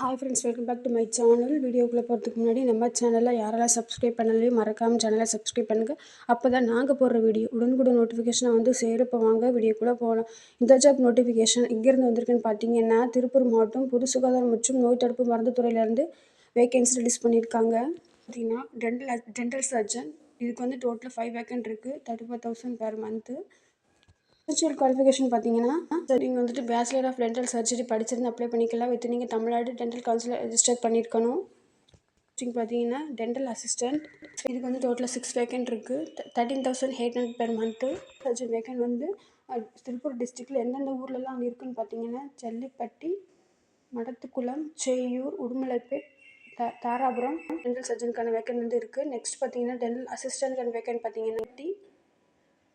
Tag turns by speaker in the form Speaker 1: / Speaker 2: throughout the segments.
Speaker 1: Hi friends, welcome back to my channel. வீடியோக்குள்ளே போகிறதுக்கு முன்னாடி நம்ம சேனலில் யாரெல்லாம் சப்ஸ்கிரைப் பண்ணலையும் மறக்காமல் சேனலை சப்ஸ்கிரைப் பண்ணுங்கள். அப்போ தான் நாங்கள் போடுற வீடியோ உடனுக்குடன் நோட்டிஃபிகேஷனை வந்து சேரப்போ வாங்க வீடியோக்குள்ளே போகலாம். இந்த ஜாப் நோட்டிஃபிகேஷன் எங்கேருந்து வந்திருக்குன்னு பார்த்தீங்கன்னா, திருப்பூர் மாவட்டம் பொது சுகாதாரம் மற்றும் நோய் தடுப்பு மருந்து துறையிலேருந்து வேகன்சி ரிலீஸ் பண்ணியிருக்காங்க. பார்த்தீங்கன்னா டென்டல் சர்ஜன், இதுக்கு வந்து டோட்டலாக 5 வேக்கன்ட் இருக்குது. 35,000 பெர் மந்த்து. ஸ்பிரிச்சுவல் குவாலிஃபிகேஷன் பார்த்தீங்கன்னா, நீங்கள் வந்துட்டு பேச்சுலர் ஆஃப் டென்டல் சர்ஜரி படிச்சிருந்து அப்ளை பண்ணிக்கலாம். வித் நீங்கள் தமிழ்நாடு டென்டல் கவுன்சிலில் ரெஜிஸ்டர் பண்ணியிருக்கணும். பார்த்தீங்கன்னா டென்டல் அசிஸ்டன்ட், இதுக்கு வந்து டோட்டலாக 6 வேக்கன்ட் இருக்குது. 13,800 பெர் மந்த்து. சர்ஜன் வேக்கன்ட் வந்து திருப்பூர் டிஸ்ட்ரிக்டில் எந்தெந்த ஊர்லலாம் இருக்குதுன்னு பார்த்தீங்கன்னா, ஜல்லிப்பட்டி, மடத்துக்குளம், செய்யூர், உடுமலைப்பேட், தாராபுரம் டென்டல் சர்ஜனுக்கான வேக்கன்ட் வந்து இருக்குது. நெக்ஸ்ட் பார்த்தீங்கன்னா டென்டல் அசிஸ்டன்ட்கான வேக்கன்ட் பார்த்தீங்கன்னா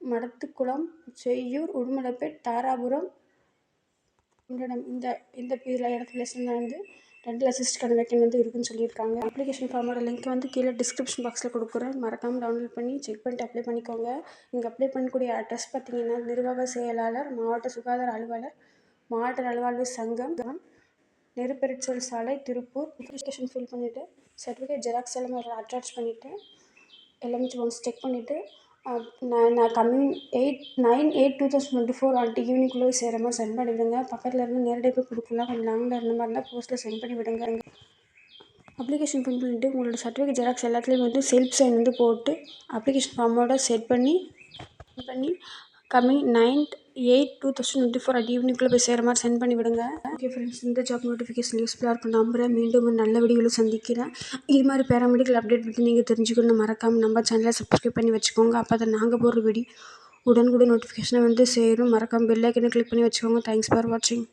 Speaker 1: மடத்துக்குளம், செய்யூர், உடுமலைப்பேட், தாராபுரம், இந்த இந்த இடத்துல வந்து டென்டல் அசிஸ்டன்ட்கான வேக்கன்ட் வந்து இருக்குன்னு சொல்லியிருக்காங்க. அப்ளிகேஷன் ஃபார்மோட லிங்க் வந்து கீழே டிஸ்கிரிப்ஷன் பாக்ஸில் கொடுக்குறேன். மறக்காமல் டவுன்லோட் பண்ணி செக் பண்ணிட்டு அப்ளை பண்ணிக்கோங்க. இங்கே அப்ளை பண்ணக்கூடிய அட்ரஸ் பார்த்தீங்கன்னா, நிர்வாக செயலாளர், மாவட்ட சுகாதார அலுவலர், மாவட்ட நல்வாழ்வு சங்கம், நெருப்பெரிச்சல் சாலை, திருப்பூர். அப்ளிகேஷன் ஃபில் பண்ணிவிட்டு சர்டிஃபிகேட் ஜெராக்ஸ் எல்லாமே அட்டாச் பண்ணிவிட்டு எல்லாமே ஒன்ஸ் செக் பண்ணிவிட்டு நான் கம்மிங் 9/8/2024 அன்ட்டு ஈவினிங்குள்ளே செய்கிற மாதிரி சென்ட் பண்ணி விடுங்க. பக்கத்தில் இருந்து நேரடியாக போய் கொடுக்கலாம். கொஞ்சம் லாங்கில் இருந்த மாதிரி இருந்தால் போஸ்ட்டில் சென்ட் பண்ணி விடுங்க. அப்ளிகேஷன் ஃபில் பண்ணிவிட்டு உங்களோட சர்டிஃபிகேட் ஜெராக்ஸ் எல்லாத்துலேயும் வந்து செல்ஃப் சைன் வந்து போட்டு அப்ளிகேஷன் ஃபார்மோட செட் பண்ணி கம்மிங் 9/8/2024 அட் ஈவினிங்குள்ளே போய் செய்கிற மாதிரி சென்ட் பண்ணி விடுங்க. ஓகே ஃப்ரெண்ட்ஸ், இந்த ஜாப் நோட்டிஃபிகேஷன் யூஸ்ஃபுல்லாக இருக்கும் நம்புகிறேன். மீண்டும் நல்ல வீடியோவில் சந்திக்கிறேன். இது மாதிரி பேராமெடிக்கல் அப்டேட் பற்றி நீங்கள் தெரிஞ்சுக்கணும் மறக்காமல் நம்ம சேனலை சப்ஸ்கிரைப் பண்ணி வச்சுக்கோங்க. அப்போ தான் நாங்கள் போடுற வீடியோ உடனுக்குடன் நோட்டிஃபிகேஷனை வந்து சேரும். மறக்காமல் பெல் ஐக்கனை கிளிக் பண்ணி வச்சுக்கோங்க. தேங்க்ஸ் ஃபார் வாட்சிங்.